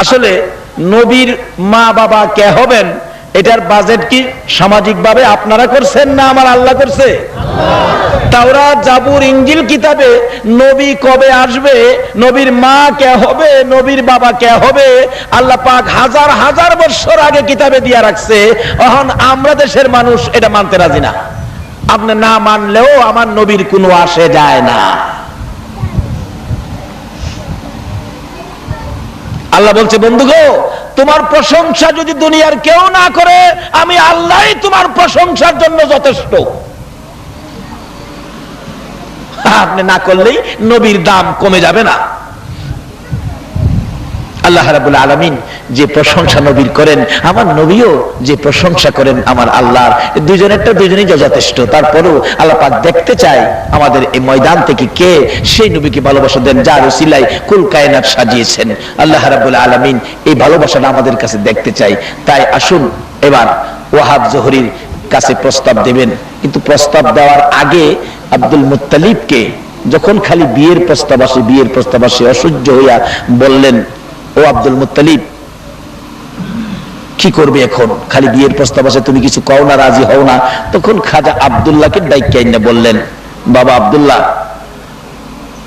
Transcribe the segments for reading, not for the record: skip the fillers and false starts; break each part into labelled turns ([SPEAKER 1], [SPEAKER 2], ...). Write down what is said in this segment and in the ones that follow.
[SPEAKER 1] আসলে নবীর মা বাবা কে হবেন এটার বাজেট কি সামাজিকভাবে আপনারা করছেন না আমার আল্লাহ করছে? তাওরাত, জাবুর, ইনজিল কিতাবে নবী কবে আসবে, নবীর মা কে হবে, নবীর বাবা কে হবে, আল্লাহ পাক হাজার হাজার বছর আগে কিতাবে দিয়া রাখছে। এখন আমরা দেশের মানুষ এটা মানতে রাজি না। আপনি না মানলেও আমার নবীর কোনো আসে যায় না। আল্লাহ বলছে, বন্ধু গো, তোমার প্রশংসা যদি দুনিয়ার কেউ না করে, আমি আল্লাহই তোমার প্রশংসার জন্য যথেষ্ট। আপনি না করলেই নবীর দাম কমে যাবে না। আল্লাহ রাব্বুল আলামিন যে প্রশংসা নবীর করেন, আমার নবীও যে প্রশংসা করেন আমার আল্লাহর, দুজনেরটা দুজনেই যথেষ্ট। তারপরেও আল্লাহ পাক দেখতে চায় আমাদের এই ময়দান থেকে কে সেই নবীকে ভালোবাসা দেন যার উসিলায় কুল কায়নাত সাজিয়েছেন। আল্লাহ রাব্বুল আলামিন এই ভালোবাসাটা আমাদের কাছে দেখতে চাই। তাই আসুন এবার ওয়াহাব জোহরীর কাছে প্রস্তাব দেবেন, কিন্তু প্রস্তাব দেওয়ার আগে আব্দুল মুত্তালিবকে যখন খালি বিয়ের প্রস্তাব আসে অসহ্য হইয়া বললেন, ও আব্দুল মুত্তালিব, কি করবে এখন? খালি বিয়ের প্রস্তাব আসে, তুমি কিছু কও না, রাজি হও না। তখন খাজা আব্দুল্লাহকে ডাইকা এনে বললেন, বাবা আব্দুল্লাহ,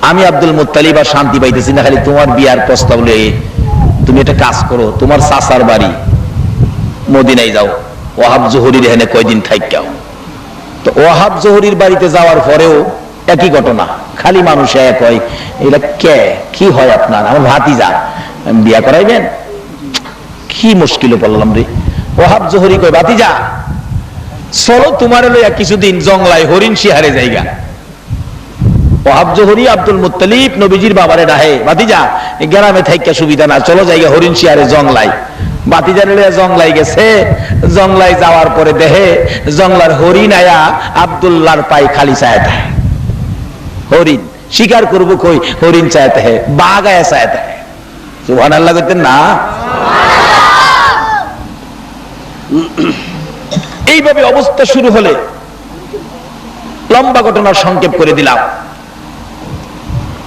[SPEAKER 1] আমি আব্দুল মুত্তালিব আর শান্তি পাইতেছি না খালি তোমার বিয়ার প্রস্তাব লয়ে। তুমি একটা কাজ করো, তোমার চাচার বাড়ি মদিনায় যাও, ওয়াহাব জোহরীর এখানে কয়দিন থাইকাও। তো ওয়াহাব জোহরীর বাড়িতে যাওয়ার পরেও একই ঘটনা, খালি মানুষ এক হয়, এটা কে কি হয় আপনার? আমার ভাতিজা, বিয়া করাইবেন? কি মুশকিলে পড়লাম রে। ওয়াহাব জোহরী কয়, ভাতিজা চলো তোমার লইয়া কিছুদিন জংলায় হরিণ শিহারে জায়গা। ওয়াহাব জোহরী আব্দুল মুত্তালিব নবীজির বাবারে ডাহে, ভাতিজা গ্রামে থাইকা সুবিধা না, চলো জায়গা হরিণ শিহারে জংলায়। বাতিজারে লইয়া জংলায় গেছে। জংলায় যাওয়ার পরে দেহে জংলার হরিণ আয়া আব্দুল্লাহর পায়ে খালি চায় থাকে। হরিণ শিকার করবো কই, হরিণ চায় থাকে, বাঘ আয়া চায় থাকে। সুবহানাল্লাহ করতেন না? এইভাবে অবস্থা শুরু হলে লম্বা ঘটনার সংক্ষেপ করে দিলাম।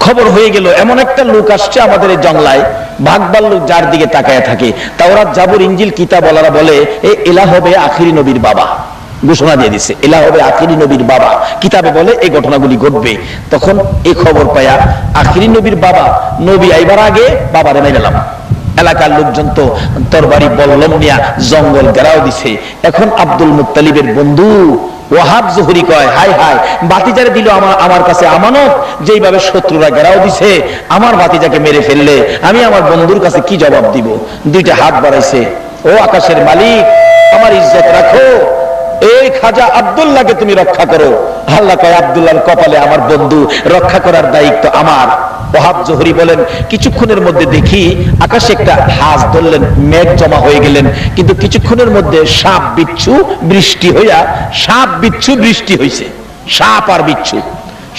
[SPEAKER 1] খবর হয়ে গেল এমন একটা লোক আসছে আমাদের এই জংলায়, ভাগবাল লোক যার দিকে তাকায় থাকে। তাওরাত, জাবুর, ইনজিল কিতাবওয়ালারা বলে এলা হবে আখিরি নবীর বাবা। ঘোষণা দিয়ে দিচ্ছে এলা হবে আখিরি নবীর বাবা, কিতাবে বলে এই ঘটনাগুলি ঘটবে। তখন এই খবর পায়া আখিরি নবীর বাবা, নবী আইবার আগে বাবারে মাইরালাম। এলাকার লোকজন তো তরবারি বল্লম নিয়া জঙ্গল ঘেরাও দিছে। এখন আব্দুল মুত্তালিবের বন্ধু ওয়াহাব জোহরী কয়, হাই হাই, বাতিজারে দিল আমার কাছে আমানত, যেইভাবে শত্রুরা ঘেরাও দিছে, আমার বাতিজাকে মেরে ফেললে আমি আমার বন্ধুর কাছে কি জবাব দিব? দুইটা হাত বাড়াইছে, ও আকাশের মালিক, আমার ইজ্জত রাখো, এই খাজা আব্দুল্লাহকে তুমি রক্ষা করো। আল্লাহ কয়, আব্দুল্লাহর কপালে আমার বন্ধু, রক্ষা করার দায়িত্ব আমার। ওয়াহাব জোহরী বলেন, কিছুক্ষণের মধ্যে দেখি আকাশে একটা হাঁস ধরলেন, মেঘ জমা হয়ে গেলেন, কিন্তু কিছুক্ষণের মধ্যে সাপ বিচ্ছু বৃষ্টি হইয়া বৃষ্টি হইছে। সাপ আর বিচ্ছু,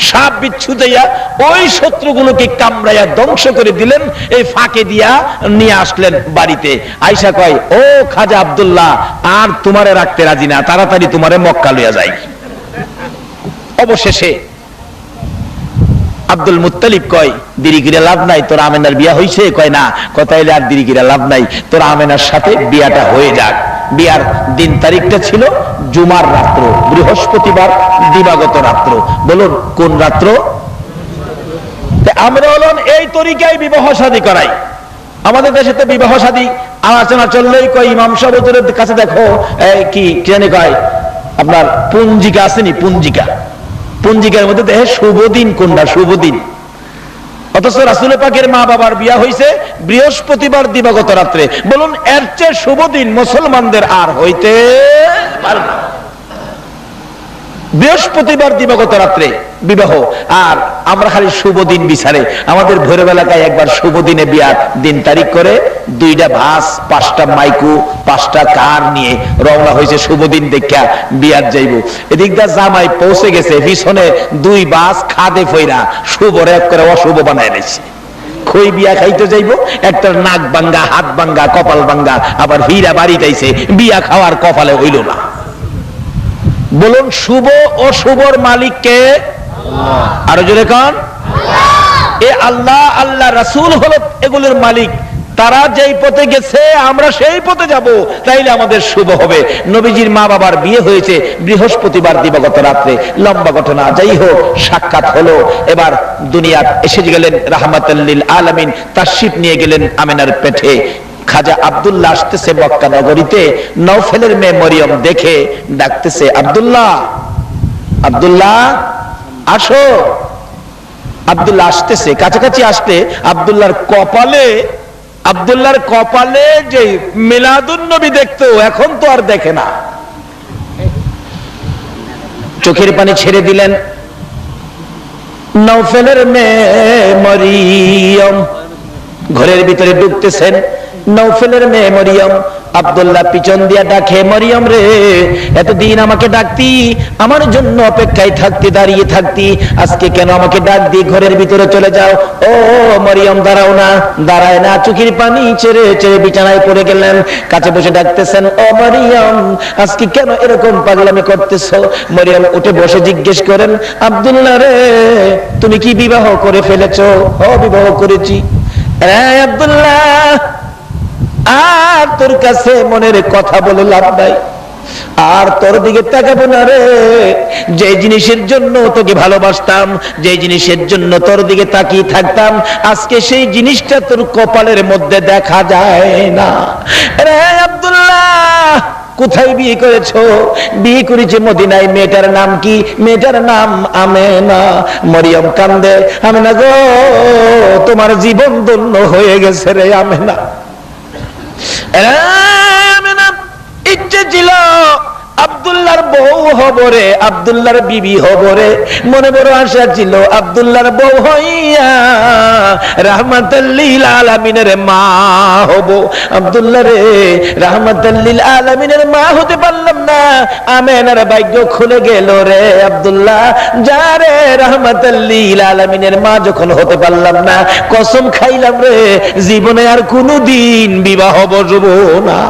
[SPEAKER 1] সাপ বিচ্ছু দিয়া ওই শত্রুগুলোকে কামড়াইয়া ধ্বংস করে দিলেন। এই ফাঁকে দিয়া নিয়ে আসলেন বাড়িতে। আয়েশা কয়, ও খাজা আব্দুল্লাহ, আর তোমারে রাখতে রাজি না, তাড়াতাড়ি তোমারে মক্কা লইয়া যাই। অবশেষে আব্দুল মুত্তালিব কয়, দেরি করে লাভ নাই, তোর আমেনার বিয়া হইছে? কয় না। কথাইলে আর দেরি করে লাভ নাই, তোর আমেনার সাথে বিয়াটা হয়ে যাক। বিয়ার দিন তারিখটা ছিল জুমার রাত্র, বৃহস্পতিবার দিবাগত রাত্র। বলুন কোন রাত্র? আমরা বলুন এই তরিকায় বিবাহ শাদী করাই। আমাদের দেশে তো বিবাহ শাদী আলোচনা চললেই কয়, ইমাম সাহেবের কাছে দেখো কি জানি কয়, আপনার পঞ্জিকা আসেনি, পঞ্জিকার মধ্যে দেখে শুভ দিন কোনটা, শুভ দিন। অথচ রাসূল পাকের মা বাবার বিয়া হইছে বৃহস্পতিবার দিবাগত রাত্রে। বলুন এর চেয়ে শুভ দিন মুসলমানদের আর হইতে পারে না। বৃহস্পতিবার দিবাগত রাত্রে বিবাহ, আর আমরা খালি শুভ দিন বিচারে। আমাদের ভৈরব এলাকায় একবার শুভ দিনে বিয়ার দিন তারিখ করে 2টা বাস, 5টা মাইকু, 5টা কার নিয়ে রওনা হয়েছে শুভ দিন দেখা বিয়ার যাইব। এদিকটা জামাই পৌঁছে গেছে, পিছনে 2 বাস খাদে ফইরা শুভ রেপ করে অশুভ বানায় নিয়েছে। খই বিয়া খাইতে যাইব, একটা নাক ভাঙ্গা, হাত ভাঙ্গা, কপাল ভাঙ্গা, আবার হীরা বাড়িতেছে, বিয়া খাওয়ার কপালে হইল না। বলুন শুভ ও শুভর মালিক কে? আরো জোরে কোন? এ আল্লাহ, আল্লাহ রাসূল হলো এগুলোর মালিক। তারা যেই পথে গেছে আমরা সেই পথে যাব, তাইলে আমাদের শুভ হবে। নবীজির মা বাবার বিয়ে হয়েছে বৃহস্পতিবার দিবাগত রাত্রে, লম্বা ঘটনা। যাই হোক, সাক্ষাৎ হলো। এবার দুনিয়াত এসে গেলেন রাহমাতাল লিল আলামিন, তাশরিফ নিয়ে গেলেন আমিনার পেটে। খাজা আব্দুল্লাহ আসতেছে মক্কা নগরীতে, নওফেলের মেয়ে মরিয়ম দেখে ডাকতেছে, আব্দুল্লাহ, আব্দুল্লাহ আসো। আব্দুল্লাহ আসতেছে, কাছাকাছি আসতে আব্দুল্লাহর কপালে যে মিলাদুন নবী দেখতো, এখন তো আর দেখে না। চোখের পানি ছেড়ে দিলেন। নওফেলের মেয়ে মরিয়ম ঘরের ভিতরে ঢুকতেছেন। নওফেলের মেয়ে মরিয়ম, আব্দুল্লাহ পিছন দিয়া ডাকে, মরিয়ম রে, এতদিন আমাকে ডাকতি, আমার জন্য অপেক্ষায় থাকতি, দাঁড়িয়ে থাকতি, আজকে কেন আমাকে ডাক দিয়ে ঘরের ভিতরে চলে যাও? ও মরিয়ম, দাঁড়াও না। দাঁড়ায় না, চোখের পানি ছেড়ে ছেড়ে বিছানায় পড়ে গেলেন। কাছে বসে ডাকতেছেন, ও মরিয়ম, আজকে কেন এরকম পাগলামি করতেছো? মরিয়ম উঠে বসে জিজ্ঞেস করেন, আব্দুল্লাহ রে, তুমি কি বিবাহ করে ফেলেছো? ও, বিবাহ করেছি। আব্দুল্লাহ, আর তোর কাছে মনের কথা বলে লাভ নাই, আর তোর দিকে তাকাবো না রে। যে জিনিসের জন্য তোকে ভালোবাসতাম, যে জিনিসের জন্য তোর দিকে তাকিয়ে থাকতাম, আজকে সেই জিনিসটা তোর কপালের মধ্যে দেখা যায় না। রে আব্দুল্লাহ, কোথায় বিয়ে করেছো? বিয়ে করেছে মদিনায়। মেয়েটার নাম কি? মেয়েটার নাম আমেনা। মরিয়ম কান্দে, আমেনা গো, তোমার জীবন ধন্য হয়ে গেছে রে আমেনা। ইচ্ছে ছিল আব্দুল্লাহর বউ হবরে, আব্দুল্লাহর বিবি হবরে, মনে বড় আশা ছিল আব্দুল্লাহর বউ হইয়া রাহমাতাল লিল আলামিনের মা হব। আব্দুল্লাহ রে, রাহমাতাল লিল আলামিনের মা হতে পারলাম না, আমেনার ভাগ্য খুলে গেল রে আব্দুল্লাহ। যারে রাহমাতাল লিল আলামিনের মা যখন হতে পারলাম না, কসম খাইলাম রে, জীবনে আর কোনোদিন বিবাহ বসবো না।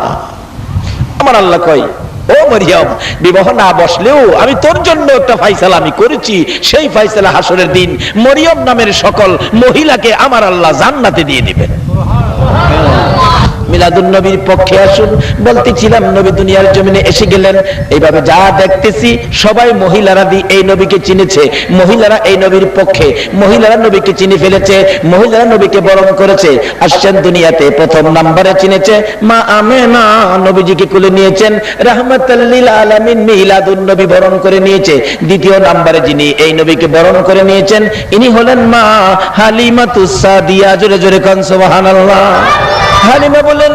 [SPEAKER 1] আমার আল্লাহ কয়, ও মরিয়ম, বিবাহ না বসলেও আমি তোর জন্য একটা ফাইসালা আমি করেছি। সেই ফাইসালা হাসরের দিন মরিয়ম নামের সকল মহিলাকে আমার আল্লাহ জান্নাতে দিয়ে দিবেন। মিলাদুন নবীর পক্ষে আসুন। বলতেছিলাম, নবী দুনিয়ার জমিনে এসে গেলেন। এইভাবে যা দেখতেছি, সবাই মহিলারা এই নবীকে চিনেছে। মহিলারা এই নবীর পক্ষে, মহিলারা নবীকে চিনে ফেলেছে, মহিলারা নবীকে বরণ করেছে। আসছেন দুনিয়াতে, প্রথম নাম্বারে চিনেছে মা আমেনা, নবীজিকে কোলে নিয়েছেন। রাহমাতাল লিল আলামিন মিলাদুন নবী বরণ করে নিয়েছে। দ্বিতীয় নাম্বারে যিনি এই নবীকে বরণ করে নিয়েছেন, ইনি হলেন মা হালিমাতুস সাদিয়া। জোরে জোরে কান সুবহানাল্লাহ। হালিমা বলেন,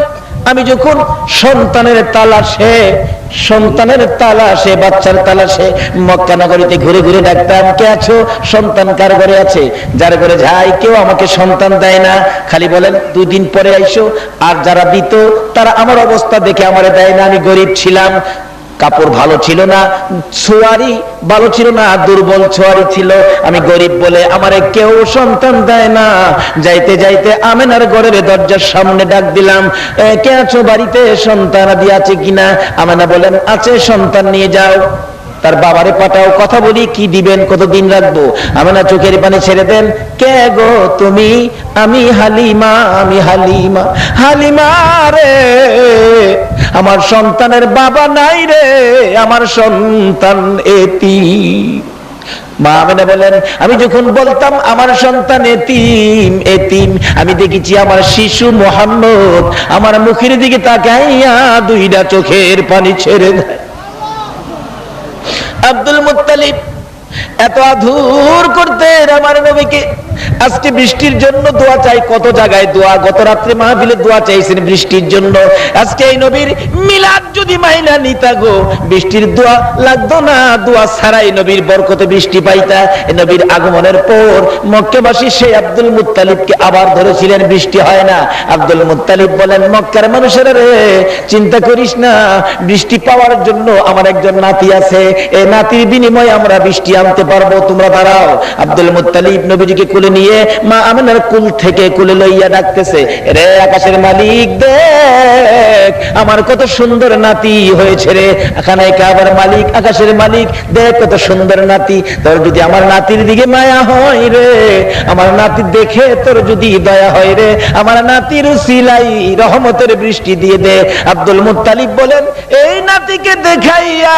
[SPEAKER 1] আমি যখন সন্তানের তালাশে বাচ্চার তালাশে মক্কা নগরীতে ঘুরে ঘুরে ডাকতাম, কে আছো? সন্তান কার ঘরে আছে? যার ঘরে যাই, কেউ আমাকে সন্তান দেয় না, খালি বলেন 2 দিন পরে আইসো। আর যারা দিত, তারা আমার অবস্থা দেখে আমারে দেয় না। আমি গরিব ছিলাম, কাপড় ভালো ছিল না, ছোয়ারি ভালো ছিল না, দুর্বল ছোয়ারি ছিল। আমি গরিব বলে আমারে কেউ সন্তান দেয় না। যাইতে যাইতে আমেনার ঘরের দরজার সামনে ডাক দিলাম, কে আছো বাড়িতে? সন্তান আদি আছে কিনা? আমেনা বলেন, আছে, সন্তান নিয়ে যাও। তার বাবারে পাঠাও, কথা বলি, কি দিবেন, কতদিন রাখবো? আমেনা চোখের পানি ছেড়ে দেন, কে গো তুমি? আমি হালিমা, আমি হালিমা। হালিমা রে, আমার সন্তানের বাবা নাই রে, আমার সন্তান এতিম। মা আমেনা বলেন, আমি যখন বলতাম আমার সন্তান এতিম এতিম, আমি দেখেছি আমার শিশু মুহাম্মদ আমার মুখের দিকে তাকাইয়া 2টা চোখের পানি ছেড়ে দেয়। আব্দুল মুত্তালিব এত আদর করতেন আমার নবীকে। আজকে বৃষ্টির জন্য দোয়া চাই, কত জায়গায় দোয়া। গত রাত্রে মাহফিলে দোয়া চাইছেন বৃষ্টির জন্য। আজকে এই নবীর মিলাদ যদি মাইনা নিতা গো, বৃষ্টির দোয়া লাগতো না। দোয়া ছাড়াই নবীর বরকতে বৃষ্টি পাইতা। এই নবীর আগমনের পর মক্কাবাসী সেই আব্দুল মুত্তালিবকে আবার ধরেছিলেন, বৃষ্টি হয় না। আব্দুল মুত্তালিব বলেন, মক্কার মানুষেরা রে, চিন্তা করিস না, বৃষ্টি পাওয়ার জন্য আমার একজন নাতি আছে, এই নাতির বিনিময়ে আমরা বৃষ্টি আনতে পারবো, তোমরা দাঁড়াও। আব্দুল মুত্তালিব নবীজিকে কোলে নিয়ে মা আমিনার কুল থেকে কুলে লইয়া ডাকতেছে, রে আকাশের মালিক দেখ আমার কত সুন্দর নাতি হয়েছে রে, এখানে কাবার মালিক আকাশের মালিক দেখ কত সুন্দর নাতি, তোর যদি আমার নাতির দিকে মায়া হয় রে, আমার নাতি দেখে তোর যদি দয়া হয় রে, আমার নাতির উসিলাই রহমতের বৃষ্টি দিয়ে দে। আব্দুল মুত্তালিব বলেন, এই নাতিকে দেখাইয়া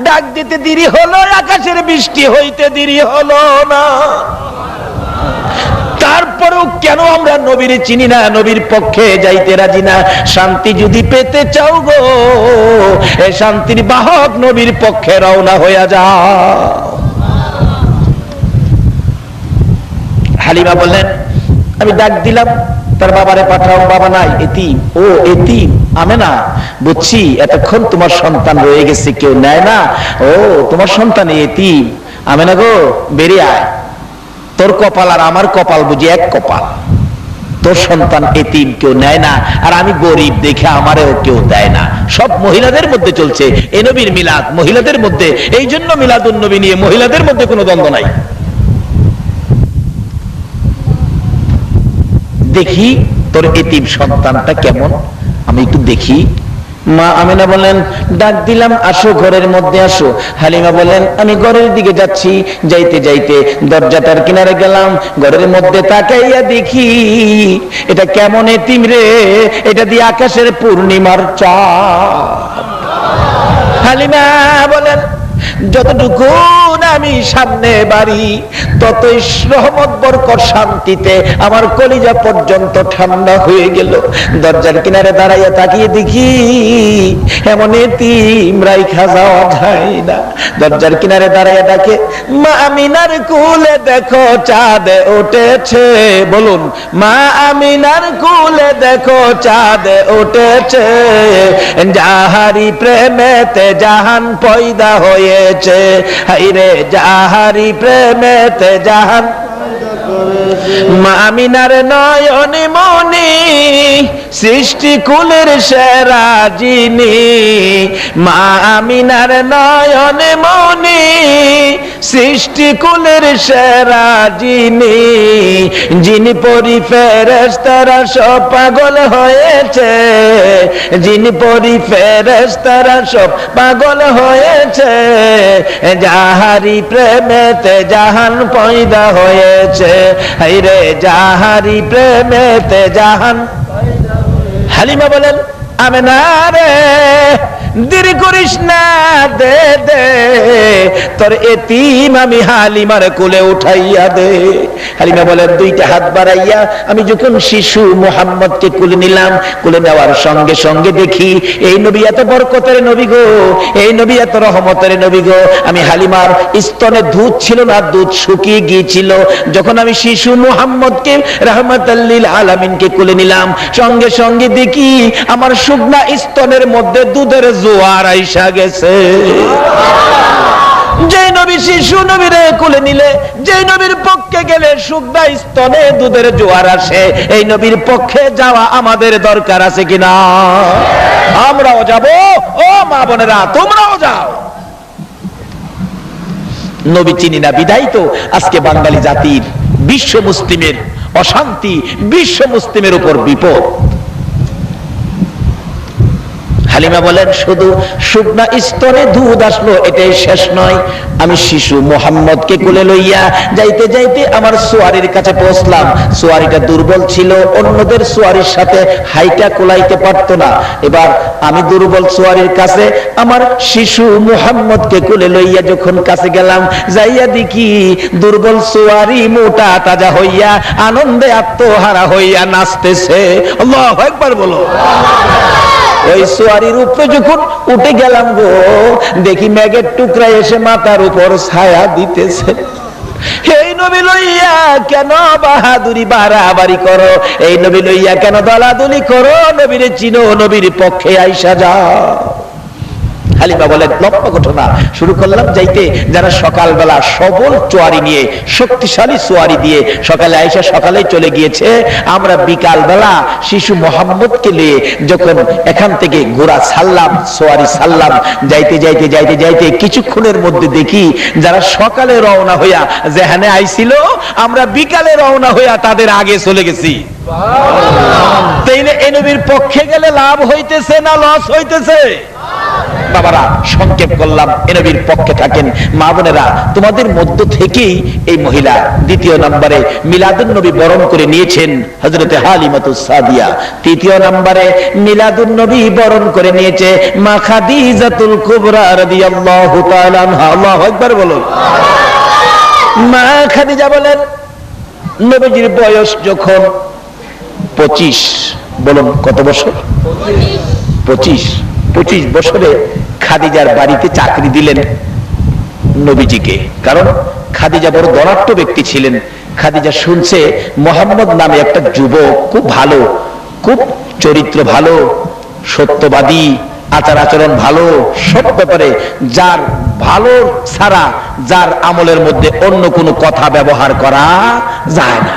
[SPEAKER 1] ডাক দিতে দেরি হলো, আকাশের বৃষ্টি হইতে দেরি হলো না। তারপরেও কেন আমরা নবীর চিনি না, নবীর পক্ষে যাইতে রাজি না? শান্তি যদি পেতে চাও গো, এই শান্তির বাহক নবীর পক্ষে রওনা হইয়া যাও। হালিমা বললেন, আমি ডাক দিলাম তার বাবারে পাঠাও, বাবা নাই, এতিম। ও এতিম, আমেনা বুঝছি, এতক্ষণ তোমার সন্তান রয়ে গেছে কেউ নেয় না। ও তোমার সন্তান এতিম, আমেনা গো বেরিয়ে আয়, তোর কপাল আর আমার কপাল বুঝি এক কপাল, তোর সন্তান এতিম কেউ নেয় না, আর আমি গরিব দেখে আমারেও কেউ দেয় না। সব মহিলাদের মধ্যে চলছে এ নবীর মিলাদ, মহিলাদের মধ্যে, এই জন্য মিলাদুন নবী নিয়ে মহিলাদের মধ্যে কোনো দ্বন্দ্ব নাই। দেখি তোর এতিম সন্তানটা কেমন, আমি একটু দেখি। মা আমিনা বলেন, ডাক দিলাম আসো, ঘরের মধ্যে আসো। হালিমা বলেন, আমি ঘরের দিকে যাচ্ছি, যাইতে যাইতে দরজাটার কিনারে গেলাম, ঘরের মধ্যে তাকাইয়া দেখি এটা কেমন এতিম রে, এটা দিয়ে আকাশের পূর্ণিমার চাঁদ। হালিমা বলেন, যতটুকু আমি সামনে বাড়ি ততই রহমত বরকত শান্তিতে আমার কলিজা পর্যন্ত ঠান্ডা হয়ে গেল। দরজার কিনারে দাঁড়াইয়া তাকিয়ে দেখি এমন এতিম রাইখা যাওয়া যায় না। দরজার কিনারে দাঁড়াইয়া ডাকে, মা আমিনার কুলে দেখো চাঁদ উঠেছে। বলুন, মা আমিনার কুলে দেখো চাঁদ উঠেছে, যাহারি প্রেমেতে জাহান পয়দা হয়েছে। হাইরে যাহারি প্রেমেতে জাহান, মা আমিনার নয়নে মনি সৃষ্টি কুলের সেরা যিনি, মা আমিনার নয়নে মনি সৃষ্টি কুলের সেরা যিনি, যিনি পরি ফেরেশতারা সব পাগল হয়েছে, যিনি পরি ফেরেশতারা সব পাগল হয়েছে, যাহারি প্রেমেতে জাহান পয়দা হয়েছে। হাইরে যাহারি প্রেমেতে জাহান। হালিমা বলেন, আমেনা রে দেরি করিস না, দে দে তোর এতিম আমি হালিমার কোলে উঠাইয়া দে। হালিমা বলেন, দুইটা হাত বাড়াইয়া আমি যখন শিশু মুহাম্মদকে কোলে নিলাম, কোলে নেওয়ার সঙ্গে সঙ্গে দেখি এই নবী এত বরকতের নবী গো, এই নবী এত রহমতের নবী গো। আমি হালিমার স্তনে দুধ ছিল না, দুধ শুকিয়ে গিয়েছিল। যখন আমি শিশু মুহাম্মদকে রাহমাতাল লিল আলামিনকে কোলে নিলাম, সঙ্গে সঙ্গে দেখি আমার শুকনা স্তনের মধ্যে দুধের জোয়ার আইসা গেছে। যে নবী শিশু নবীরে কোলে নিলে, যে নবীর পক্ষে গেলে শুকনা স্তনে দুধের জোয়ার আসে, এই নবীর পক্ষে যাওয়া আমাদের দরকার আছে কিনা? আমরাও যাব, ও মা বোনেরা তোমরাও যাও। নবী চিনি না বিধাই তো আজকে বাঙালি জাতির, বিশ্ব মুসলিমের অশান্তি, বিশ্ব মুসলিমের উপর বিপদ। হালিমা বলেন, শুধু শুকনা স্তনে দুধ আসলো এটাই শেষ নয়, আমি শিশু মুহাম্মদকে কোলে লইয়া যাইতে যাইতে আমার সোয়ারির কাছে পৌঁছলাম। সোয়ারিটা দুর্বল ছিল, অন্যদের সোয়ারির সাথে হাইটা কোলাইতে পারতো না। এবার আমি দুর্বল সোয়ারির কাছে আমার শিশু মুহাম্মদকে কোলে লইয়া যখন কাছে গেলাম, যাইয়া দেখি দুর্বল সোয়ারি মোটা তাজা হইয়া আনন্দে আত্মহারা হইয়া নাচতেছে। আল্লাহু আকবার বলো। ওই সোয়ারির উপরে যখন উঠে গেলাম গো, দেখি মেঘের টুকরা এসে মাথার উপর ছায়া দিতেছে। এই নবী লইয়া কেন বাহাদুরি বাড়াবাড়ি করো, এই নবী লইয়া কেন দলাদলি করো? নবীরে চিনো, নবীর পক্ষে আইসা যাও। হালিমা বলেন লম্বা ঘটনা শুরু করলাম যাইতে, যারা সকালবেলা সবল চোয়ারি নিয়ে, শক্তিশালী চোয়ারি দিয়ে সকালে আয়েশা সকালেই চলে গিয়েছে, আমরা বিকাল বেলা শিশু মোহাম্মদকে নিয়ে যখন এখান থেকে ঘোড়া ছাড়লাম, চোয়ারি ছাড়লাম, যাইতে যাইতে যাইতে যাইতে কিছুক্ষণের মধ্যে দেখি যারা সকালে রওনা হইয়া যেখানে আইছিল, আমরা বিকালে রওনা হইয়া তাদের আগে চলে গেছি। তাইলে এই নবীর পক্ষে গেলে লাভ হইতেছে না লস হইতেছে? বাবারা, সংক্ষেপ করলাম, এ নবীর পক্ষে থাকেন। মা বোনেরা, তোমাদের মধ্য থেকেই এই মহিলা দ্বিতীয় নম্বরে মিলাদুন নবী বরণ করে নিয়েছেন হযরতে হালিমাতুস সাদিয়া। তৃতীয় নম্বরে মিলাদুন নবী বরণ করে নিয়েছে মা খাদিজাতুল কুবরা রাদিয়াল্লাহু তাআলা আনহা। আল্লাহু আকবার বলুন। মা খাদিজা বলেন, নবীজির বয়স যখন 25, বলুন কত বছর? 25 বছরে খাদিজার বাড়িতে চাকরি দিলেন নবীজিকে। কারণ খাদিজা বড় ধনাঢ্য ব্যক্তি ছিলেন। খাদিজা শুনছে মোহাম্মদ নামে একটা যুবক, খুব ভালো, খুব চরিত্র ভালো, সত্যবাদী, আচার আচরণ ভালো, সব ব্যাপারে যার ভালো ছাড়া যার আমলের মধ্যে অন্য কোনো কথা ব্যবহার করা যায় না।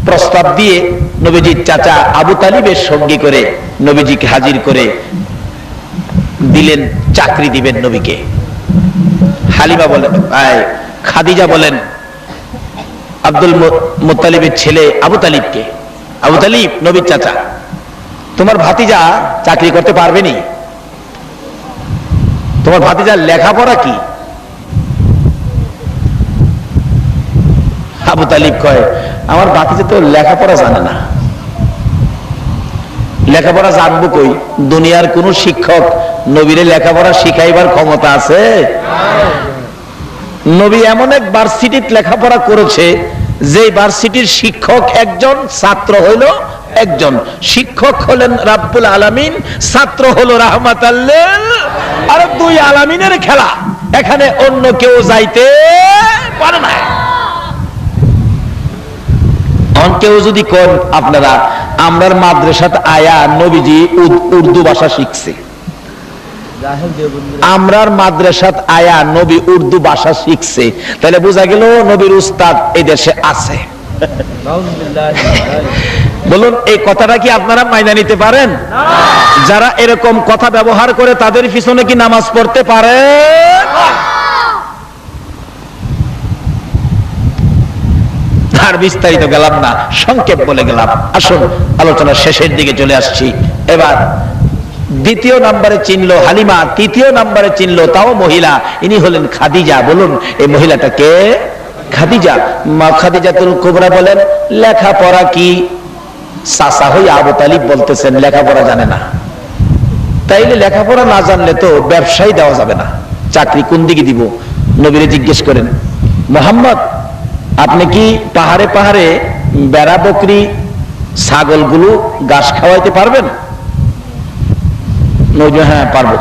[SPEAKER 1] প্রস্তাব দিয়ে নবীজির চাচা আবু তালিবের সঙ্গী করে নবীজিকে হাজির করে দিলেন, চাকরি দিবেন নবীকে। হালিমা বলেন, খাদিজা বলেন আব্দুল মুত্তালিবের ছেলে আবু তালিবকে, আবু তালিব নবীর চাচা, তোমার ভাতিজা চাকরি করতে পারবে নি? তোমার ভাতিজার লেখাপড়া কি? আবু তালিব কয়, আমার ভাতিজা তো লেখাপড়া জানে না। লেখাপড়া জানবো কই? দুনিয়ার কোন শিক্ষক নবীরে লেখাপড়া শিখাইবার ক্ষমতা আছে? নবী এমন এক ভার্সিটিতে লেখাপড়া করেছে যে ভার্সিটির শিক্ষক একজন, ছাত্র হইল একজন। শিক্ষক হলেন রাব্বুল আলামিন, ছাত্র হলো রাহমাতাল লিল, আর দুই আলামিনের খেলা, এখানে অন্য কেউ যাইতে পারে না। কেউ যদি কোন আপনারা আমরার মাদ্রাসাত আয়া নবীজি উর্দু ভাষা শিখছে, আমরার মাদ্রাসাত আয়া নবী উর্দু ভাষা শিখছে, তাহলে বোঝা গেল নবীর উস্তাদ এই দেশে আছে। বলুন, এই কথাটা কি আপনারা মাইনা নিতে পারেন? যারা এরকম কথা ব্যবহার করে তাদের পিছনে কি নামাজ পড়তে পারে? আর বিস্তারিত গেলাম না, সংক্ষেপ বলে গেলাম। আসুন আলোচনার শেষের দিকে চলে আসছি। এবার দ্বিতীয় নম্বরে চিনলো হালিমা, তৃতীয় নম্বরে চিনলো তাও মহিলা, ইনি হলেন খাদিজা। বলুন, এই মহিলাটাকে খাদিজা। মা খাদিজাতুল কুবরা বলেন, লেখাপড়া কি? চাচা হই আবু তালিব বলতেছেন লেখাপড়া জানে না। তাইলে লেখাপড়া না জানলে তো ব্যবসায় দেওয়া যাবে না, চাকরি কোন দিকে দিব? নবীরে জিজ্ঞেস করেন, মোহাম্মদ আপনি কি পাহাড়ে পাহাড়ে বেড়া বকরি ছাগলগুলো ঘাস খাওয়াইতে পারবেন? হ্যাঁ পারবো,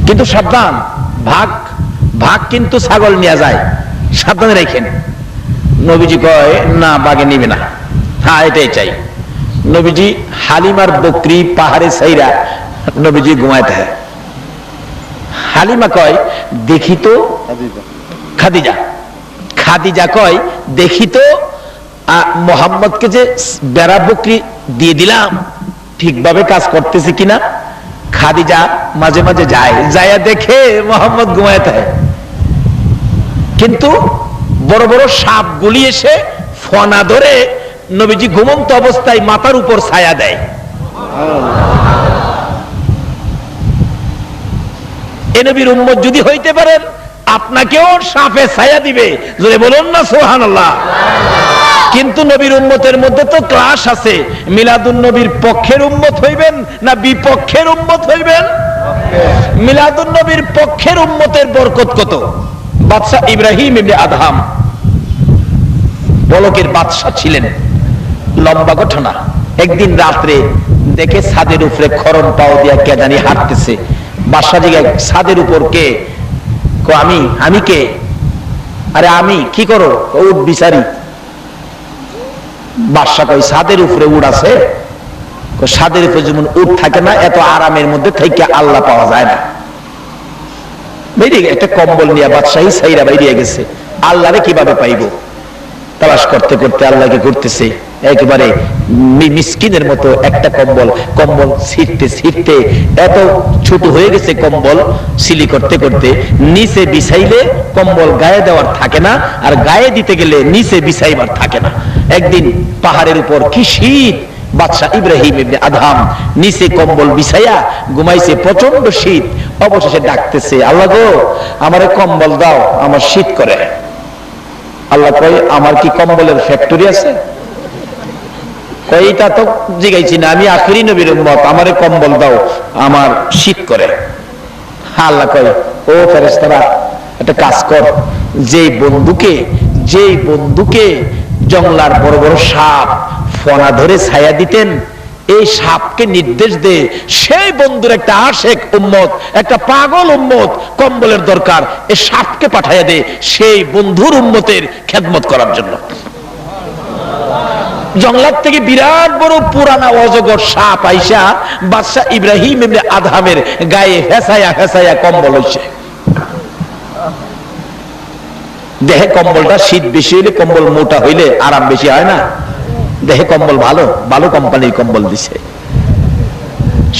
[SPEAKER 1] কিন্তু সাবধান, ভাগ ভাগ কিন্তু ছাগল নিয়ে যায়, সাবধানে রাখেন। নবীজি কয়, না বাগে নিবে না। হ্যাঁ এটাই চাই। নবীজি হালিমার বকরি পাহাড়ে ছাইরা নবীজি ঘুমাইতে হয়। হালিমা কয়, দেখি তো, খাদিজা খাদিজা কয়, দেখি তো মোহাম্মদকে যে বেড়া বকরি দিয়ে দিলাম ঠিকভাবে কাজ করতেছে কিনা। খাদিজা মাঝে মাঝে যায়, যায়া দেখে মোহাম্মদ ঘুমাইতে হয়, কিন্তু বড় বড় সাপগুলি এসে ফনা ধরে নবীজি ঘুমন্ত অবস্থায় মাথার উপর ছায়া দেয়। এ নবীর উম্মত যদি হইতে পারেন, আপনাকেও সাপে ছায়া দিবে, জোরে বলুন না সুবহানাল্লাহ। কিন্তু নবীর উম্মতের মধ্যে তো ক্লাস আছে, মিলাদুন নবীর পক্ষের উম্মত হইবেন না বিপক্ষের উম্মত হইবেন? মিলাদুন নবীর পক্ষের উম্মতের বরকত কত। বাদশা ইব্রাহিম ইবনে আদহাম বলকের বাদশা ছিলেন, লম্বা ঘটনা। একদিন রাত্রে দেখে ছাদের উপরে খরম পাও দিয়া কে জানি হাঁটতেছে। বাদশা জিজ্ঞাসা, ছাদের উপর কে? আমি। আমি কে? আরে আমি। কি করো? উট বিচারি। বাদশা কই, ছাদের উপরে উট আছে? ছাদের উপর যেমন উট থাকে না, এত আরামের মধ্যে থেকে আল্লাহ পাওয়া যায় না। বেরিয়ে একটা কম্বল নিয়ে বাদশাহী সাইরা বেরিয়ে গেছে, আল্লাহরে কিভাবে পাইব তালাশ করতে করতে আল্লাহকে করতেছে। একেবারে মিসকিনের মতো একটা কম্বল ছিঁড়তে ছিঁড়তে এত ছোট হয়ে গেছে, কম্বল সিলি করতে করতে নিচে বিছাইলে কম্বল গায়ে দেওয়ার থাকে না, আর গায়ে দিতে গেলে নিচে বিছাইবার থাকে না। একদিন পাহাড়ের উপর কি শীত, বাদশাহ ইব্রাহিম ইবনে আদহাম নিচে কম্বল বিছাইয়া ঘুমাইছে, প্রচন্ড শীত। অবশেষে ডাকতেছে, আল্লাহ গো আমারে কম্বল দাও, আমার শীত করে। আল্লাহ কয়, আমার কি কম্বলের ফ্যাক্টরি আছে? কয়টা তো জিগাইছি না, আমি আখিরি নবীর উম্মত, আমারে কম্বল দাও, আমার শীত করে। আল্লাহ কয়, ও ফেরেশতারা একটা কাজ কর, যেই বন্ধুকে জঙ্গলার বড় বড় সাপ ফনা ধরে ছায়া দিতেন, এই সাপকে নির্দেশ দে সেই বন্ধুর একটা আশেক উম্মত, একটা পাগল উম্মত কম্বলের দরকার, এই সাপকে পাঠাইয়া দে সেই বন্ধুর উম্মতের খেদমত করার জন্য। জঙ্গলার থেকে বিরাট বড় পুরানা অজগর সাপ আইসা বাদশাহ ইব্রাহিম ইবনে আদহামের গায়ে হেসায়া হেসায়া কম্বল হইছে। দেহে কম্বলটা শীত বেশি হইলে, কম্বল মোটা হইলে আরাম বেশি হয় না, দেহে কম্বল ভালো ভালো কোম্পানির কম্বল দিছে।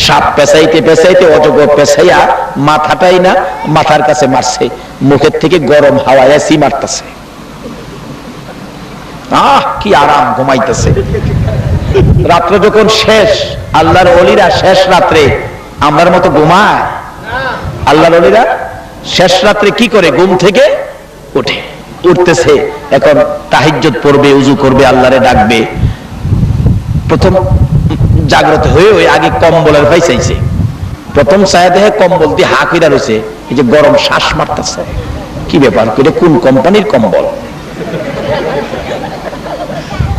[SPEAKER 1] সাপ পেঁচাইতে পেঁচাইতে অজগর পেঁচাইয়া মাথাটাই না মাথার কাছে মারছে, মুখের থেকে গরম হাওয়া এসি মারতেছে। কি আরাম, ঘুমাইতেছে। রাত্র যখন শেষ, আল্লাহর ওলিরা শেষ রাত্রে আমরার মতো ঘুমায়? আল্লাহর ওলিরা শেষ রাত্রে কি করে? ঘুম থেকে উঠতেছে, এখন তাহাজ্জুদ পড়বে, উজু করবে, আল্লাহরে ডাকবে। প্রথম জাগ্রত হয়ে ওই আগে কম্বলের ভাই চাইছে, প্রথম ছায়া দেহে কম্বল দিয়ে হা কইরা রয়েছে, এই যে গরম শ্বাস মারতেছে। কি ব্যাপার, কোন কোম্পানির কম্বল?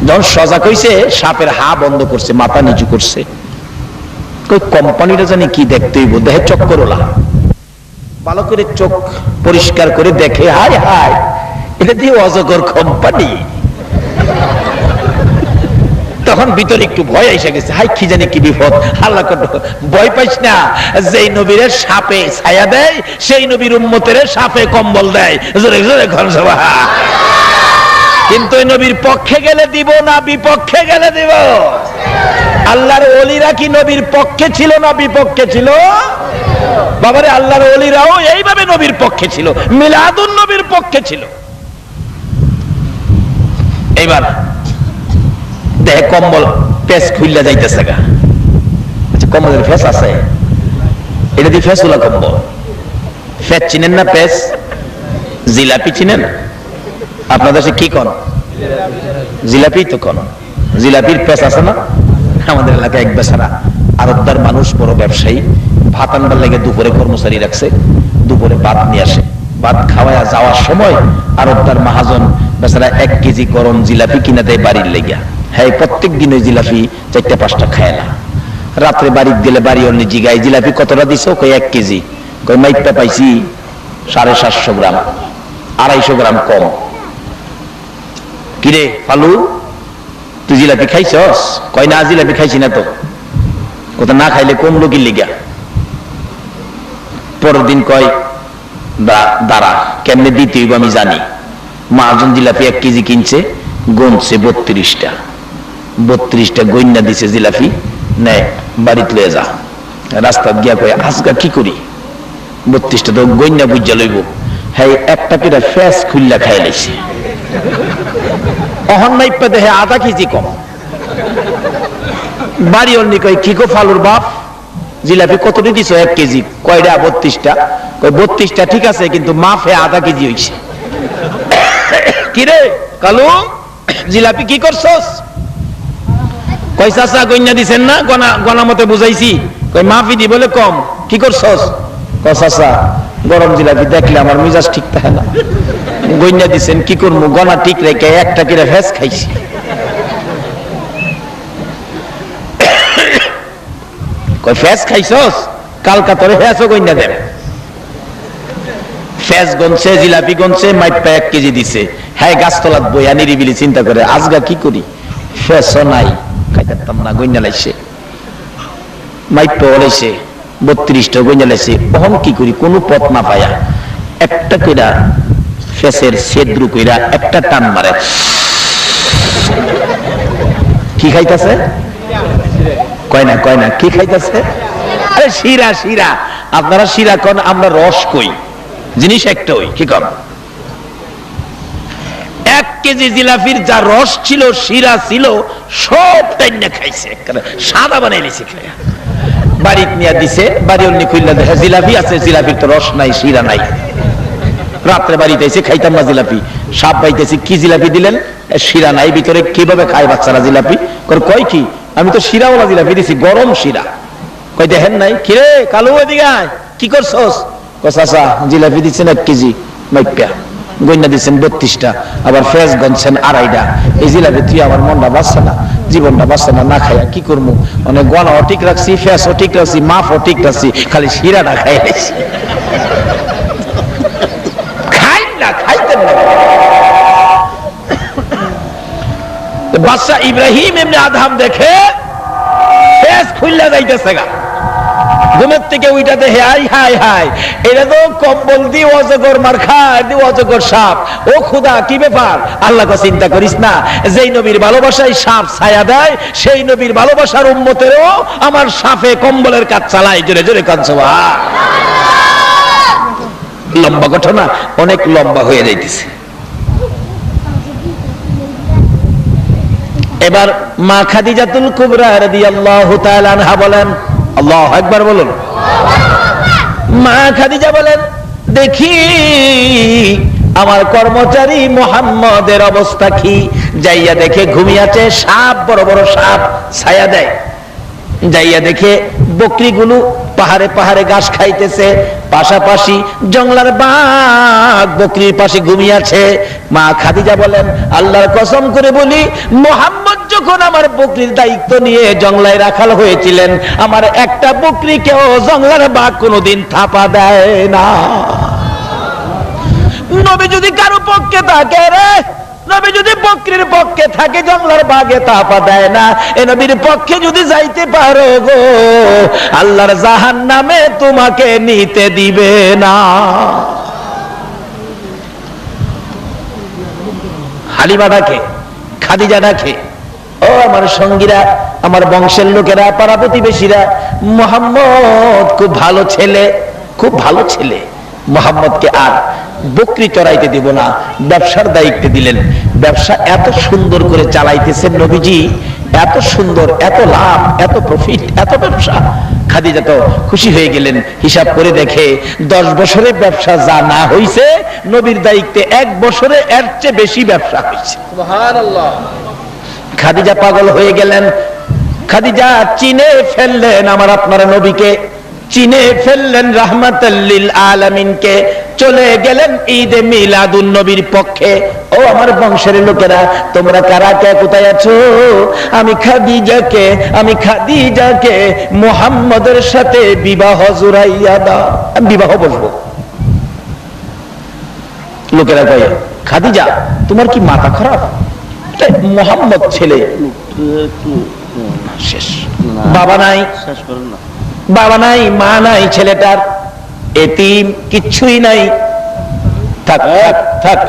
[SPEAKER 1] যখন সজাগ হইছে, সাপের হা বন্ধ করছে, মাথা নিচু করছে। কই কোম্পানিটা জানি কি, দেখতে হইব। দেহে চক্কর ওলা, ভালো করে চোখ পরিষ্কার করে দেখে, হায় হায়, এটা দিয়ে অজগর কোম্পানি। তখন ভিতরে একটু ভয় এসে গেছে, হাই কি জানি কি বিপদ। আল্লাহ ভয় পাইস না, যেই নবীর সাপে ছায়া দেয় সেই নবীর উম্মতের সাপে কম্বল দেয়। জোরে জোরে ঘর সভা। কিন্তু ওই নবীর পক্ষে গেলে দিব না বিপক্ষে গেলে দিব? আল্লাহর ওলিরা কি নবীর পক্ষে ছিল না বিপক্ষে ছিল? বাবারে, আল্লাহর ওলিরাও এইভাবে নবীর পক্ষে ছিল, মিলাদুন নবীর পক্ষে ছিল। এইবার দেহে কম্বল পেস খুললা যাইতেছে গা। আচ্ছা, কম্বলের ফেস আছে, এটা দিয়ে ফেসুলা কম্বল। ফেস চিনেন না? পেস জিলাপি চিনেন? আপনাদের সে কি কোন জিলাপি তো কোন জিলাপির পেস আছে না? আমাদের এলাকায় এক বেচারা আরবদার মানুষ, বড় ব্যবসায়ী, ভাত আনবার লেগে দুপুরে কর্মচারী রাখছে, দুপুরে ভাত নিয়ে আসে। ভাত খাওয়ায় যাওয়ার সময় আরবদার মহাজন বেচারা 1 কেজি গরম জিলাপি কিনা দেয় বাড়ির লেগিয়া। হ্যাঁ, প্রত্যেক দিন ওই জিলাপি 4-5টা খায় না। রাত্রে বাড়িতে গেলে বাড়ি অন্য জিগায়, জিলাপি কতটা দিছো? কই 1 কেজি। কই মাইপটা পাইছি 750 গ্রাম, 250 গ্রাম কম। কিরে ফালু, তুই জিলাপি খাইছস? কয় না, জিলাপি খাইছি না তো। কোথা না খাইলে কমলো কি লিগা? পরের দিন কয়, দাঁড়া, কেমনে দিতে হইব আমি জানি। মহাজন জিলাপি 1 কেজি কিনছে, গুনছে 32টা। 32টা গইন্না দিছে জিলাপি, নে বাড়িতে লয়ে যা। রাস্তা গিয়া কয়, আজকা কি করি? 32টা তো গইন্না বুঝা লইব। হ্যাঁ, একটা করে ফেস খুললা খাই লাইছে। অহন মাইপা দেহে 1/2 কেজি কম। বাড়ি অন্যি কয়, কি গো ফালুর বাপ, জিলাপি কতটি দিছো? 1 কেজি। কয়টা? 32টা। কয় 32টা ঠিক আছে, কিন্তু মাফে 1/2 কেজি হইছে। কিরে কালু, জিলাপি কি করছস? কয় চাচা গইন্না দিছেন না, গনা মতে বুঝাইছি। কয় মাফি দি বলে কম, কি করছস? কয় চাচা গরম জিলাপি দেখলে আমার মিজাজ ঠিক থাকে না, গইন্না দিছেন কি করবো, গনা ঠিক রেখে একটা কিরে ফেস খাইছি। কয় ফেস খাইছস? কালকা তোরে ফেসও গইন্না দেন। ফেস গনছে, জিলাপি গনছে, মাইপা 1 কেজি দিছে। হ্যাঁ, গাছতলাত বইয়া নিরিবিলি চিন্তা করে, আজগা কি করি, ফেসও নাই, খাইতাম না, গইন্না লাইছে। মাইপে বলেছে 32টা গঞ্জালেছে, অহম কি করি কোনো পথ না পায়া একটা কইরা ফেসের সেদ্রু কইরা একটা টান মারে। কি খাইতেছে? কয় না কি খাইতেছে? আরে শিরা শিরা। আপনারা শিরা কোন, আমরা রস কই, জিনিস একটা ওই কি কর। 1 কেজি জিলাপির যা রস ছিল, শিরা ছিল, সব টাইনা খাইছে, সাদা বানাই নিছে খাইয়া। বাড়ি নিয়ে দিছে, বাড়ি অন্য খুললা দেখে জিলাপি আছে, জিলাপির তো রস নাই, শিরা নাই। রাত্রে বাড়িতে এসে খাইতাম না জিলাপি, সাপ পাইতেছি, কি জিলাপি দিলেন? শিরা নাই ভিতরে, কিভাবে খায় বাচ্চারা জিলাপি? কয় কি, আমি তো শিরাওয়ালা জিলাপি দিছি, গরম শিরা। কই দেখেন নাই? কিরে কালু এদিকে আয়, কি করছস? চাচা জিলাপি দিচ্ছেন 1 কেজি মাইপা, গন্যা দিচ্ছেন 32টা, আবার ফেস গনছেন 2.5টা। এই জিলাপি তুই আমার মনটা বাঁচছে না, জীবনটা বাঁচছে না, না খাইয়া কি করবো? অনেক গলাও ঠিক রাখছি, ফেসও ঠিক রাখছি, মাফও ঠিক রাখছি, খালি শিরাটা খাই রাখছি। বাদশা ইব্রাহিম এমনি আদম দেখে ফেস খুললা যাইতেছে গা, ঘুমের থেকে ওইটা দেখে হাই হাই হাই, এটা তো কম্বল দিয়ে অজগর মার খায়, দিয়ে অজগর সাপ। ও খুদা কি ব্যাপার? আল্লাহকে চিন্তা করিস না, যেই নবীর ভালোবাসায় সাপ ছায়া দেয়, সেই নবীর ভালোবাসার উম্মতেরও আমার সাপে কম্বলের কাজ চালায়। জোরে জোরে কাঁদছো। লম্বা ঘটনা, অনেক লম্বা হয়ে যাইতেছে। এবার মা খাদিজাতুল কুবরা রাদিয়াল্লাহু তাআলা আনহা বলেন, আল্লাহু আকবার বলুন। মা খাদিজা বলেন, দেখি আমার কর্মচারী মুহাম্মদের অবস্থা কি। যাইয়া দেখে ঘুমিয়েছে, সাপ, বড় বড় সাপ ছায়া দেয়। যাইয়া দেখে বকরিগুলো পাহাড়ে পাহাড়ে ঘাস খাইতেছে, পাশাপাশি জঙ্গলার বাঘ বকরির পাশে ঘুমিয়েছে। মা খাদিজা বলেন, আল্লাহর কসম করে বলি, মুহাম্মদ যখন আমার বকরির দায়িত্ব নিয়ে জঙ্গলায় রাখাল হয়েছিলেন, আমার একটা বকরিকেও জঙ্গলার বাঘ কোনোদিন থাপা দেয় না। নবী যদি কারো পক্ষে থাকে রে, নবী যদি বকরির পক্ষে থাকে, জঙ্গলার বাঘে তাপা দেয় না। এ নবীর পক্ষে যদি যাইতে পারো গো, আল্লাহর জাহান্নামে তোমাকে নিতে দিবে না। হালিমা ডাকে, খাদিজা ডাকে, ও আমার সঙ্গীরা, আমার বংশের লোকেরা, পাড়া প্রতিবেশীরা, মুহাম্মদ খুব ভালো ছেলে, খুব ভালো ছেলে। মুহাম্মদকে আর বকরি চড়াইতে দিব না, ব্যবসার দায়িত্ব দিলেন। ব্যবসা এত সুন্দর করে চালাইতেছেন নবীজি, এত সুন্দর, এত লাভ, এত প্রফিট, এত ব্যবসা। খাদিজা তো খুশি হয়ে গেলেন। হিসাব করে দেখে 10 বছরের ব্যবসা যা না হইছে, নবীর দায়িত্বে 1 বছরে এর চেয়ে বেশি ব্যবসা হয়েছে। সুবহানাল্লাহ। খাদিজা পাগল হয়ে গেলেন। খাদিজা চিনে ফেললেন আমার আপনার নবীকে, চিনে ফেললেন রাহমাতাল লিল আলামিনকে। চলে গেলেন ঈদে মিলাদুন নবীর পক্ষে। ও আমার বংশের লোকেরা, তোমরা কারা কে কোথায় আছো? আমি খাদিজাকে মুহাম্মদের সাথে বিবাহ জুড়াইয়া দাও, আমি বিবাহ বসবো। লোকেরা কয়, খাদিজা তোমার কি মাথা খারাপ? মুহাম্মদ ছেলে, শেষ। বাবা নাই, বাবা নাই, মা নাই, ছেলেটার এতিম, কিচ্ছুই নাই। থাক থাক থাক,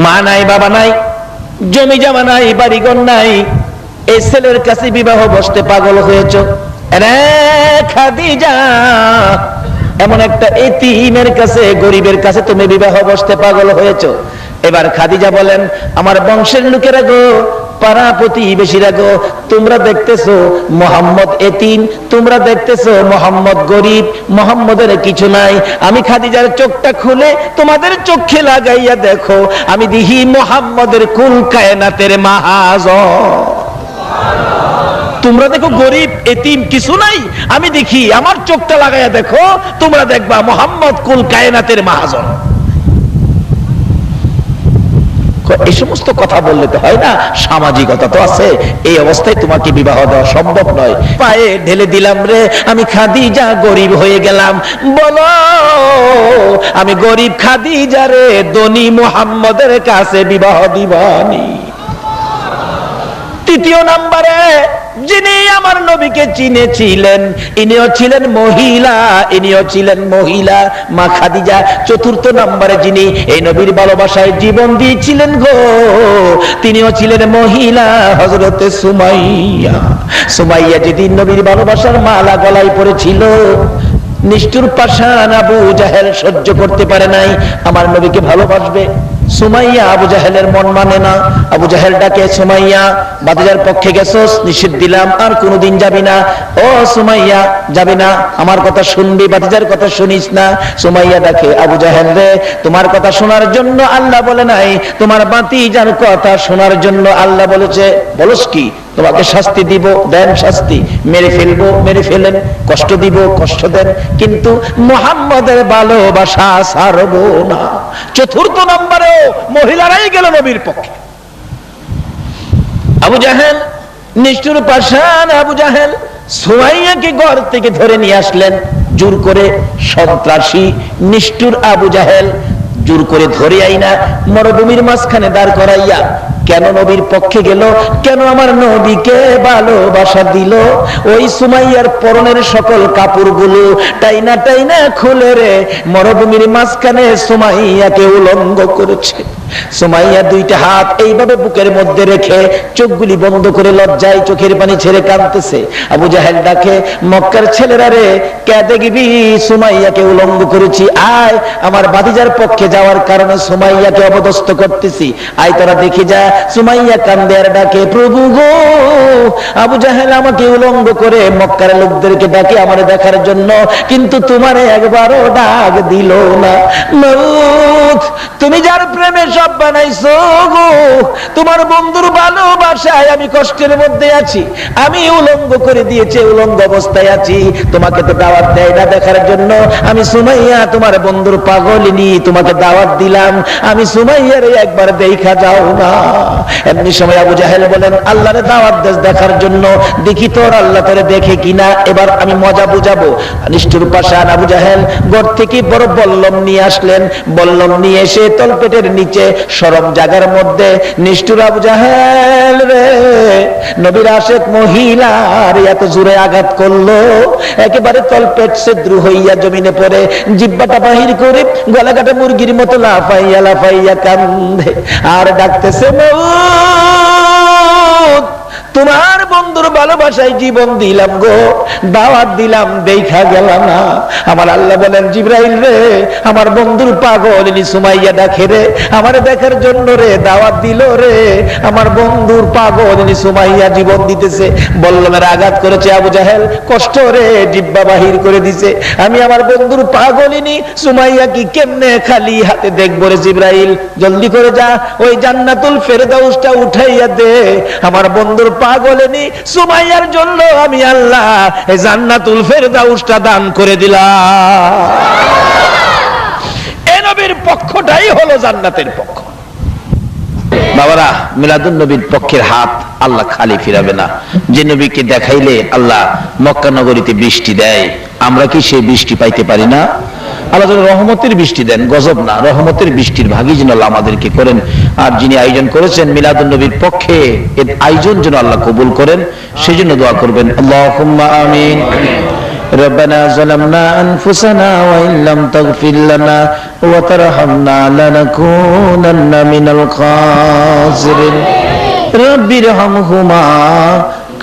[SPEAKER 1] মা নাই, বাবা নাই, জমি জমা নাই, বাড়িঘর নাই, এই ছেলের কাছে বিবাহ বসতে পাগল হয়েছ রে খাদিজা? এমন একটা এতিমের কাছে, গরিবের কাছে তুমি বিবাহ বসতে পাগল হয়েছ? এবার খাদিজা বলেন, আমার বংশের লোকেরা গো, পাড়া প্রতিবেশীরা গো, তোমরা দেখতেছো মুহাম্মদ এতিম, তোমরা দেখতেছো মুহাম্মদ গরিব, মুহাম্মদের কিছু নাই। আমি খাদিজার চোখটা খুলে তোমাদের চোখে লাগাইয়া দেখো, আমি দেখি মুহাম্মদের কুল কায়নাতের মাহাজন। তোমরা দেখো গরিব এতিম কিছু নাই, আমি দেখি, আমার চোখটা লাগাইয়া দেখো, তোমরা দেখবা মুহাম্মদ কুল কায়নাতের মাহাজন। এই সমস্ত কথা বললে তো হয় না, সামাজিকতা তো আছে। এই অবস্থায় তোমাকে বিবাহ দেওয়া সম্ভব নয়। পায়ে ঢেলে দিলাম রে, আমি খাদিজা গরিব হয়ে গেলাম। বলো, আমি গরিব খাদিজা রে ধনী মুহাম্মদের কাছে বিবাহ দিবানি। তৃতীয় নাম্বারে যিনি আমার নবীকে চিনেছিলেন ইনিও ছিলেন মহিলা, মা খাদিজা। চতুর্থ নম্বরে যিনি এই নবীর ভালোবাসায় জীবন দিয়েছিলেন গো, তিনিও ছিলেন মহিলা, হযরতে সুমাইয়া যেদিন নবীর ভালোবাসার মালা গলায় পড়েছিল, নিষ্ঠুর পাষাণ আবু জাহেল সহ্য করতে পারে নাই আমার নবীকে ভালোবাসবে। সুমাইয়া আবু জাহেলের মন মানে না। আবু জাহেল ডাকে, সুমাইয়া বাতিজার পক্ষে গেছস, নিষেধ দিলাম আর কোনোদিন যাবি না। ও সুমাইয়া, যাবি না, আমার কথা শুনবি, বাতিজার কথা শুনিস না। সুমাইয়া ডাকে, আবু জাহেল রে, তোমার কথা শোনার জন্য আল্লাহ বলে নাই, তোমার বাতিজার কথা শোনার জন্য আল্লাহ বলেছে। বলস কি? তোমাকে শাস্তি দিব, দেন শাস্তি, মেরে ফেলবো, মেরে ফেলেন, কষ্ট দিব, কষ্ট দেন, কিন্তু মুহাম্মদের ভালোবাসা ছাড়বো না। চতুর্থ নম্বরে মহিলারাই গেল নবীর পক্ষে। আবু জাহেল, নিষ্ঠুর পাষাণ আবু জাহেল সুমাইয়াকে ঘর থেকে ধরে নিয়ে আসলেন জোর করে। সন্ত্রাসী নিষ্ঠুর আবু জাহেল জোর করে ধরে আইনা মরুভূমির মাঝখানে দাঁড় করাইয়া কেন নবীর পক্ষে গেল, কেন আমার নবীকে ভালোবাসা দিল? ওই সুমাইয়ার পরনের সকল কাপড়গুলো টাইনা টাইনা খুলে রে মরুভূমির মাঝখানে সুমাইয়াকে উলঙ্গ করেছে। সুমাইয়া দুইটা হাত এইভাবে বুকের মধ্যে রেখে চোখগুলি বন্ধ করে লজ্জায় চোখের পানি ছেড়ে কাঁদতেছে। আবু জাহেল ডাকে, মক্কার ছেলেরা রে, কে দেখবি সুমাইয়াকে উলঙ্গ করেছি, আয় আমার ভাতিজার পক্ষে যাওয়ার কারণে সুমাইয়াকে অপদস্থ করতেছি, আয় তোরা দেখে যা। সুমাইয়া কান্দে আর ডাকে, প্রভু গো, আবু জাহেল আমাকে উলঙ্গ করে মক্কার লোকদেরকে ডাকে আমার দেখার জন্য, কিন্তু তোমারে একবারও ডাক দিল না। মাবুদ, তুমি যার প্রেমে সব বানাইছো গো, তোমার বন্ধুর ভালোবাসায় আমি কষ্টের মধ্যে আছি, আমি উলঙ্গ করে দিয়েছে, উলঙ্গ অবস্থায় আছি, তোমাকে তো দাওয়াত দেয় না দেখার জন্য। আমি সুমাইয়া তোমার বন্ধুর পাগলিনী, তোমাকে দাওয়াত দিলাম, আমি সুমাইয়ার একবার দেখা যাও না। এমনি সময় আবু জাহেল বলেন, আল্লাহরে দাওয়াত দেশ দেখার জন্য, দেখি তোর আল্লাহ তোরে দেখে কিনা, এবার আমি মজা বুঝাবো। নিষ্ঠুর পাষাণ আবু জাহেল ঘর থেকে বড় বল্লম নিয়ে আসলেন, বল্লম নিয়ে এসে তলপেটের নিচে সরম জায়গার মধ্যে নিষ্ঠুর আবু জাহেল রে নবীর আশেক মহিলার এত জোরে আঘাত করলো, একেবারে তলপেট ছিদ্র হইয়া জমিনে পড়ে জিহ্বাটা বাহির করে গলাকাটা মুরগির মতো লাফাইয়া লাফাইয়া কান্দে আর ডাকতেছে, তোমার বন্ধুর ভালোবাসায় জীবন দিলাম গো, দাওয়াত দিলাম, দেখা গেল না। আমার আল্লাহ বলেন, জিবরাইল রে, আমার বন্ধুর পাগলিনী সুমাইয়া ডাকে রে, আমার দেখার জন্য রে, দাওয়াত দিল রে, আমার বন্ধুর পাগলিনী সুমাইয়া জীবন দিতেছে। বল্লমের আঘাত করেছে আবু জাহেল, কষ্ট রে জিহ্বা বাহির করে দিছে। আমি আমার বন্ধুর পাগলিনী সুমাইয়া কি কেমনে খালি হাতে দেখবো রে জিবরাইল, জলদি করে যা, ওই জান্নাতুল ফেরদাউসটা উঠাইয়া দে, আমার বন্ধুর পাগলিনী সুমাইয়ার জন্য আমি আল্লাহ এই জান্নাতুল ফেরদাউসটা দান করে দিলাম। এই নবীর পক্ষটাই হলো জান্নাতের পক্ষ। বাবারা, মিলাদুন নবীর পক্ষের হাত আল্লাহ খালি ফিরাবে না। যে নবীকে দেখাইলে আল্লাহ মক্কা নগরীতে বৃষ্টি দেয়, আমরা কি সেই বৃষ্টি পাইতে পারি না? আল্লাহ রহমতের বৃষ্টি দেন, গজব না, রহমতের বৃষ্টির ভাগী যেন আল্লাহ আমাদেরকে করেন। আর যিনি আয়োজন করেছেন মিলাদুন নবীর পক্ষে, এর আয়োজন যেন আল্লাহ কবুল করেন, সেজন্য দোয়া করবেন। আল্লাহুম্মা আমিন। ربنا ظلمنا أنفسنا وإن لم تغفر لنا وترحمنا لنكونن من الخاسرين رب ارحمهما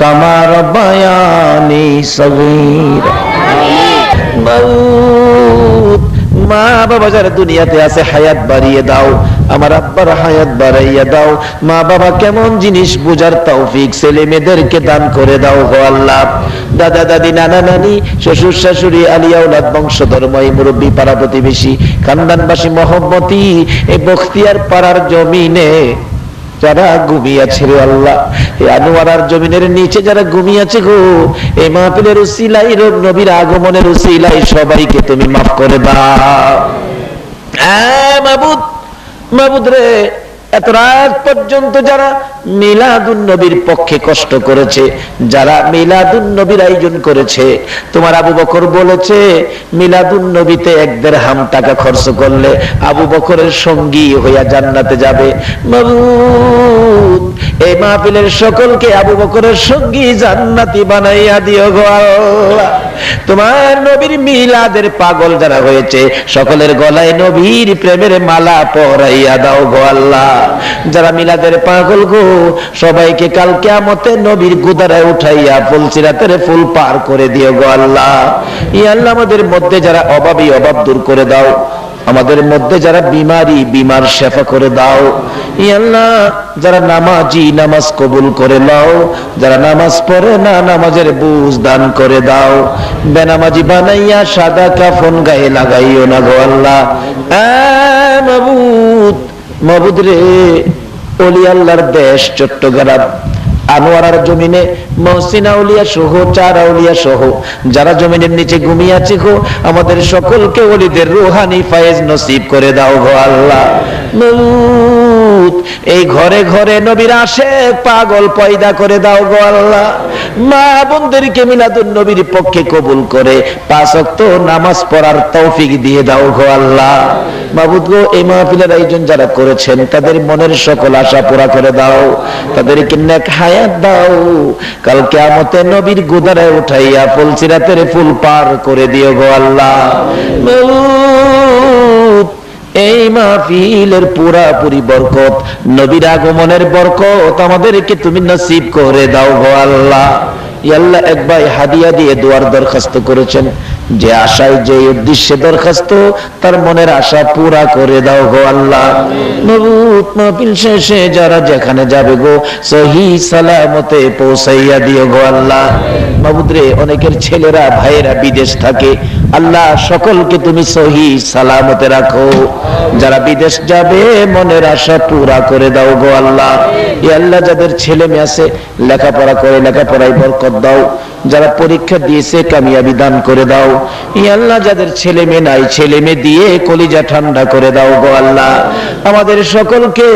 [SPEAKER 1] كما ربياني صغيرا মা বাবা যারা দুনিয়াতে আছে হায়াত বাড়িয়ে দাও, আমার আব্বার হায়াত বাড়াইয়া দাও, মা বাবা কেমন জিনিস বুঝার তৌফিক ছেলে মেয়েদেরকে দান করে দাও গো আল্লাহ। দাদা দাদি নানা নানি শ্বশুর শাশুড়ি আলিয়া ওলাদ বংশধর মই মুরব্বী পাড়া প্রতিবেশী খানদানবাসী মহব্বতী এই বখতিয়ার পাড়ার জমিনে যারা ঘুমিয়েছে রে আল্লাহ, এই আনোয়ারার জমিনের নিচে যারা ঘুমিয়েছে গো, এই মাহফিলের উসিলাই রব নবীর আগমনের উসিলাই সবাইকে তুমি মাফ করে দাও। মাবুদ, মাবুদ রে, এত রাত পর্যন্ত যারা মিলাদুন নবীর পক্ষে কষ্ট করেছে, যারা মিলাদুন নবীর আয়োজন করেছে, তোমার আবু বকর বলেছে মিলাদুন নবীতে 1 দিরহাম টাকা খরচ করলে আবু বকরের সঙ্গী হইয়া জান্নাতে যাবে। মাবুদ, এই মাহফিলের সকলকে আবু বকরের সঙ্গী জান্নাতি বানাইয়া দিও গো আল্লাহ। তোমার নবীর মিলাদের পাগল যারা হয়েছে সকলের গলায় নবীর প্রেমের মালা পরাইয়া দাও গো আল্লাহ। যারা মিলাদের পাগল গো, সবাইকে কাল কিয়ামতে নবীর গুদারায় উঠাইয়া ফুলসিরাতের ফুল পার করে দিও গো আল্লাহ। ইয়া আল্লাহ, আমাদের মধ্যে যারা অভাবী অভাব দূর করে দাও, আমাদের মধ্যে যারা বিমারি বিমার শেফা করে দাও। ইয়া আল্লাহ, যারা নামাজি নামাজ কবুল করে নাও, যারা নামাজ পড়ে না নামাজের বুঝ দান করে দাও। বেনামাজি বানাইয়া সাদা কাফন গায়ে লাগাইও না গো আল্লাহ। মাবুদ, মাবুদ রে, ওলি আল্লাহর দেশ চট্টগ্রাম, আনোয়ারার জমিনে মহসিন আউলিয়া সহ 4 আউলিয়া সহ যারা জমিনের নিচে ঘুমিয়ে আছে গো, আমাদের সকলকে ওলিদের রুহানি ফায়েজ নসিব করে দাও গো আল্লাহ। এই ঘরে ঘরে নবীর আশিক পাগল পয়দা করে দাও গো আল্লাহ। মা বোনদেরকে মিলাদুন নবীর পক্ষে কবুল করে 5 ওয়াক্ত নামাজ পড়ার তৌফিক দিয়ে দাও গো আল্লাহ। মাবুদ গো, এই মাহফিলের আয়োজন যারা করেছেন তাদের মনের সকল আশা পুরা করে দাও, তাদেরকে নেক হায়াত দাও, কাল কিয়ামতে নবীর গুদারায় উঠাইয়া ফুলসিরাতের ফুল পার করে দিও গো আল্লাহ। এই মাহফিলের পুরাপুরি বরকত, নবীর আগমনের বরকত আমাদেরকে তুমি নসিব করে দাও গো আল্লাহ। ইয়া আল্লাহ, এক ভাই হাদিয়া দিয়ে দোয়ার দরখাস্ত করেছেন, যে আশায় যে উদ্দেশ্যে দরখাস্ত, তার মনের আশা পুরা করে দাও গো আল্লাহ। মাবুদ, মাহফিল শেষে যারা যেখানে যাবে গো, সহি সালামতে পৌঁছাইয়া দিও গো আল্লাহ। মাবুদ রে, অনেকের ছেলেরা ভাইয়েরা বিদেশ থাকে, আল্লাহ সকলকে তুমি সহি সালামতে রাখো। যারা বিদেশ যাবে মনের আশা পুরা করে দাও গো আল্লাহ। ইয়া আল্লাহ, যাদের ছেলে মেয়ে আছে লেখাপড়া করে লেখাপড়ায় বরকত দাও, যারা পরীক্ষা দিয়েছে কামিয়াবি দান করে দাও। ইয়া আল্লাহ, যাদের ছেলে মেয়ে নাই ছেলে মেয়ে দিয়ে কলিজা ঠান্ডা করে দাও গো আল্লাহ। আমাদের সকলকে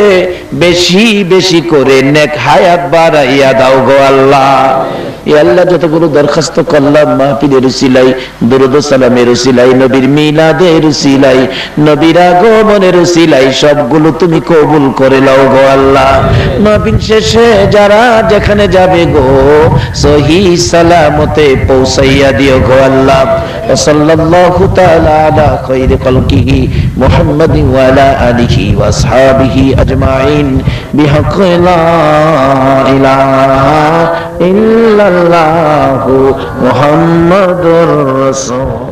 [SPEAKER 1] বেশি বেশি করে নেক হায়াত বাড়াইয়া দাও গো আল্লাহ। ইয়া আল্লাহ, যতগুলো দরখাস্ত করলাম মাহফিলের উসিলাই, দুরূদ ও সালামের উসিলাই, নবীর মিলাদের উসিলাই, নবীর আগমনের উসিলাই, সবগুলো তুমি কবুল করে নাও গো আল্লাহ। মাহফিল শেষে যারা যেখানে যাবে গো, সহি সালামতে পৌঁছাইয়া দিও গো আল্লাহ। সাল্লাল্লাহু তাআলা আলা খায়রি খালকিহি মুহাম্মাদিন ওয়া আলা আলিহি ওয়া আসহাবিহি আজমাইন বিহাক্কি লা ইলাহা ইল্লাল্লাহু মুহাম্মাদুর রাসূল।